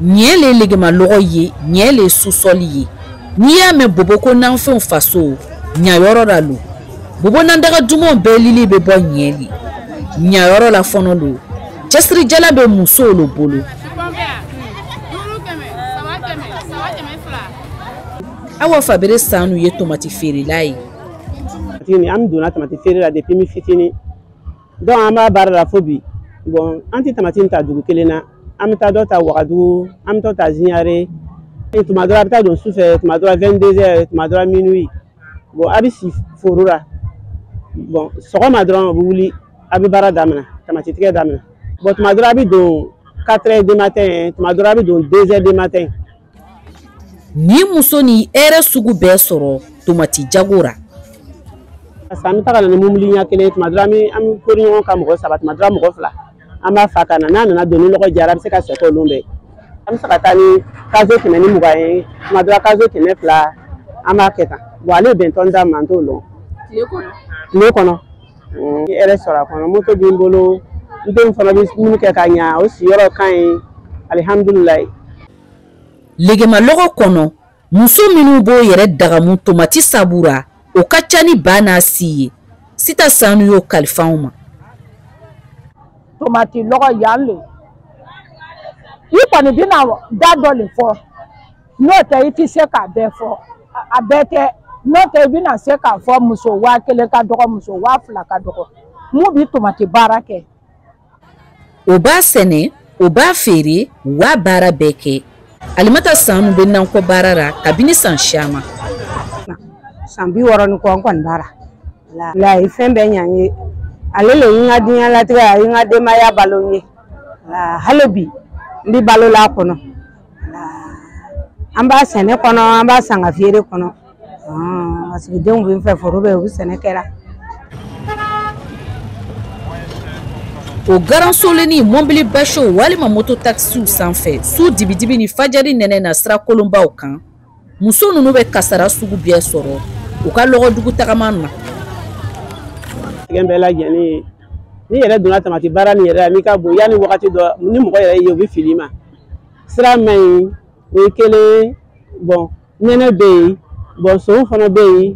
Nyele legema loye, nyele susoli. Niya me bobo ko nanfon faso, nyayoro la lo. Bobo nandaga dumon belili bebo nyeli. Nyayoro la fono lo. Chesri jala be muso lo bolo. Awa fabere sanu ye tomati feri lai. Am donna tomati feri la depuis mi fitini. Donc ama bar la phobie. Bon, anti tomati ta dugu kelena. Am ta dota wagadu, am to ta zinyare. Et tu m'as ta don souffert, tu m'as 22h, tu m'as minuit. Bon, abi si forura. Bon, soko madron wuli abi bara damna, tomati tike damna. Bon, tu m'as abi don 4h du matin, tu m'as abi don 2h du matin. Ni muso ni ere sugu be soro tomati jagora. Sami ta kana mumuli nya kele tu m'as ami am ko nyon ka mo sabat madra mo fla. Ama fakana na doni loko jara se ka se ko lombe. Am sakatani kazo kene ni mugaye, madra kazo kene fla ama keta. Wale bentonda mantolo. Le kono. Ere sora kono moto bimbolo. Ndem fana bi munu ke kanya o si yoro kan alhamdulillah. Legema logo kono muso minu bo yere dagamu tomati sabura o kachani bana siye sita sanu yo kalfauma tomati logo yalle ipani bina dado le fo no te iti se ka be fo abete no te bina se ka fo muso wa kele ka dogo muso wa fla ka dogo mu bi tomati barake oba sene oba fere wa bara beke alimata sanu be nan ko barara kabini san shama sambi woron ko kon bara la ifembe nyanye alele yinga dinya la tiga yinga de maya balonye la halobi ndi balola kono la amba sene kono amba sanga fiere kono asbi de ngwe fe forobe u sene kera o garan soleni mombili basho walima moto taxi sanfɛ su dibidibi ni fajari nene na sira kolonbaw kan muso nunu bɛ kasara sugu bɛɛ sɔrɔ u ka lɔgɔdugu tagama na gembe la jeni ni yɛrɛ donna tamati bara ni yɛrɛ mi ka bo yani wakati dɔ ni mɔgɔ yɛrɛ ye bi filima sira main o kele bon nene be bon so fana be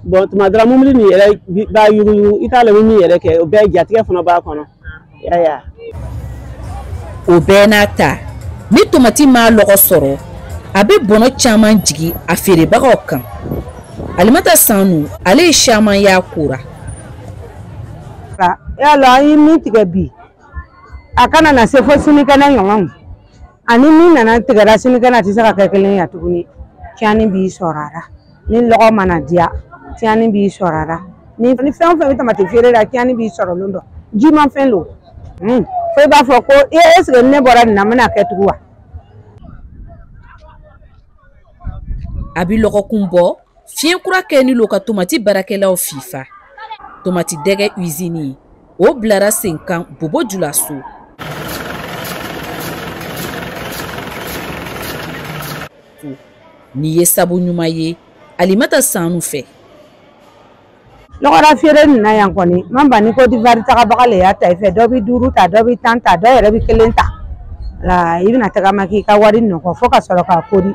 bon tumadra mumli ni yɛrɛ ba yugu itale ni yɛrɛ kɛ o bɛɛ jatigɛ fana ba kɔnɔ ya o bɛɛ n'a ta ni tomati ma lɔgɔ sɔrɔ a bɛ bɔnɔ caman jigi a feerebagaw kan alimata sanu ale ye caman y'a kora yala yi min tigɛ bi a kana na se fo sinikɛnɛ ɲɔgɔn ani min nana tigɛra sinikɛnɛ a tɛ se ka kɛ kelen ya tuguni tiɲɛni b'i sɔrɔ a la ni lɔgɔ mana diya tiɲɛni b'i sɔrɔ a la ni fɛn o fɛn bɛ tamati feere la tiɲɛni b'i sɔrɔ lon dɔ jiman fɛn lo fo i b'a fɔ ko est-ce que ne bɔra nin na n bɛna kɛ tugun wa a bi lɔgɔkun bɔ fiɲɛ kura kɛ ni lo ka tomati baarakɛlaw fifa tomati dɛgɛ usine o bilara sen kan bobo julaso ni ye sabu ɲuman ye alimata sanu fɛ lɔgɔra feere nin na yan kɔni man ba ni ko divari tagabaga le y'a ta i fɛ dɔ bɛ 5 ta dɔ bɛ 10 ta dɔ yɛrɛ bɛ 1 ta la i bɛna tagama k'i ka wari nɔgɔ fo ka sɔrɔ k'a kori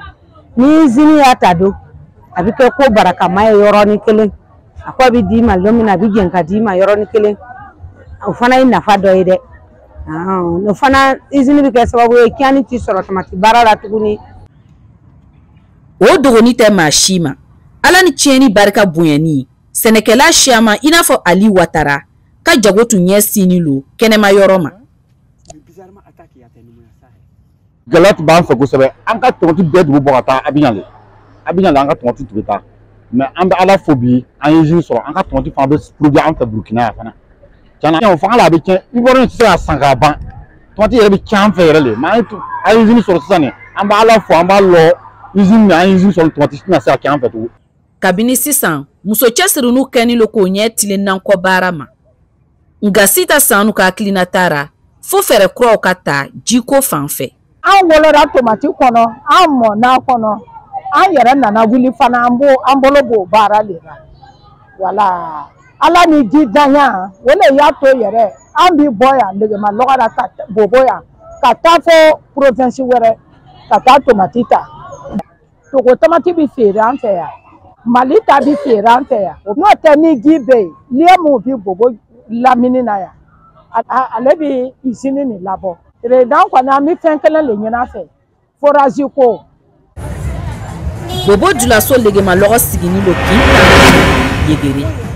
ni usine y'a ta don a bɛ kɛ ko barakama ye yɔrɔnin kelen a ko bɛ d'i ma don min na a bɛ jɛn ka d'i ma yɔrɔnin kelen o fana ye nafa dɔ ye dɛ o fana usine bɛ kɛ sababu ye tiɲɛni tɛ sɔrɔ tamati baara la tuguni o dogoni tɛ maa si ma ala ni tiɲɛni barika bonyani sɛnɛkɛla siama i n'a fɔ Ali Watara ka jago tun ɲɛ sini lo kɛnɛma yɔrɔ ma gɛlɛya tun b'an fɛ kosɛbɛ an ka tomati bɛɛ dugu bɔ ka taa Abiɲan an ka tomati tun bɛ taa mais an bɛ ala fo bi an ye usine sɔrɔ an ka tomati fana bɛ produit an fɛ Burukina yan fana tiɲɛna o fanga la a bɛ tiɲɛ i bɔra tɛ se ka san k'a ban tomati yɛrɛ bɛ tiɲɛ an fɛ yɛrɛ de mais an ye usine sɔrɔ sisan nin an bɛ ala fo an b'a lɔ usine min an ye usine sɔrɔ tomati tɛna se ka kɛ an fɛ tugun kabini sisan muso cɛsirinu kɛni lo k'o ɲɛ tilen nankɔ baara ma nga sita sanu ka hakilina taara fo fɛɛrɛ kuraw ka ta jiko fan fɛ an wolola tomati kɔnɔ an mɔna kɔnɔ an yɛrɛ nana wuli fana an bolo b'o baara le la wala ala ni ji danya o le y'a to yɛrɛ an bi bɔ yan legema lɔgɔra ka bobo yan ka taa fo province wɛrɛ ka taa tomati ta Togo tomati bi feere an fɛ yan Mali ta bi feere an fɛ yan n'o tɛ ni ji bɛ yen lieu mun bi Bobo lamini na yan ale bi usine ni labɔ président kɔni an bɛ fɛn kelen de ɲini a fɛ forage ko Bobo Dioulasso legema lɔgɔ sigini lo kin ta yegere